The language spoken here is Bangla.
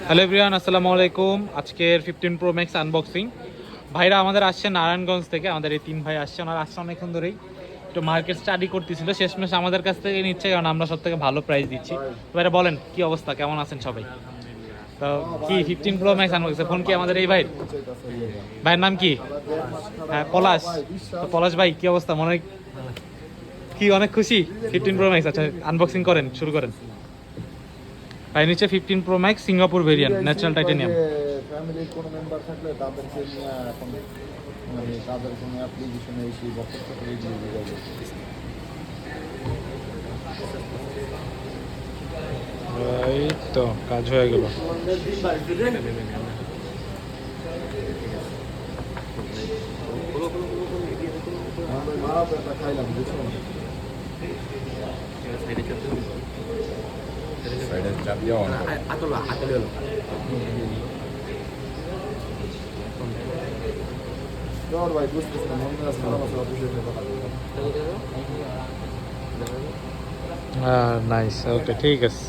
হ্যালো এভরিওয়ান, আসসালামু আলাইকুম। আজকের 15 প্রো ম্যাক্স আনবক্সিং। ভাইরা আমাদের আসছে নারায়ণগঞ্জ থেকে, আমাদের এই তিন ভাই আসছে। ওনারা আসছে অনেকক্ষণ ধরেই, একটু মার্কেট স্টাডি করতেছিল, শেষমেশ আমাদের কাছ থেকে নিচ্ছে কারণ আমরা সব থেকে ভালো প্রাইস দিচ্ছি। ভাইরা বলেন কি অবস্থা, কেমন আছেন সবাই? তো কি 15 প্রো ম্যাক্স আনবক্সিং ফোন কি আমাদের এই ভাইয়ের নাম কি? হ্যাঁ, পলাশ। তো পলাশ ভাই কি অবস্থা, মনে হয় কি অনেক খুশি 15 প্রো ম্যাক্স? আচ্ছা আনবক্সিং করেন, শুরু করেন। ভাই নিচে 15 pro max Singapore variant natural titanium. ফ্যামিলির কোনো মেম্বার থাকলে তাদেরকে নিয়ে এখন মানে তাদের কোনো অ্যাপ্লিকেশনে এসে বক্তব্য করে দিয়ে যাবে। এই তো কাজ হয়ে গেল। মারা তো একটা খাইলাম বুঝছো না? সাইডে চাপ দিয়ে অন করো। আতলা ভাই বুঝতেছ না, মনে আছে খারাপ আছে অফিসে কথা বলবো। নাইস, ওকে ঠিক আছে।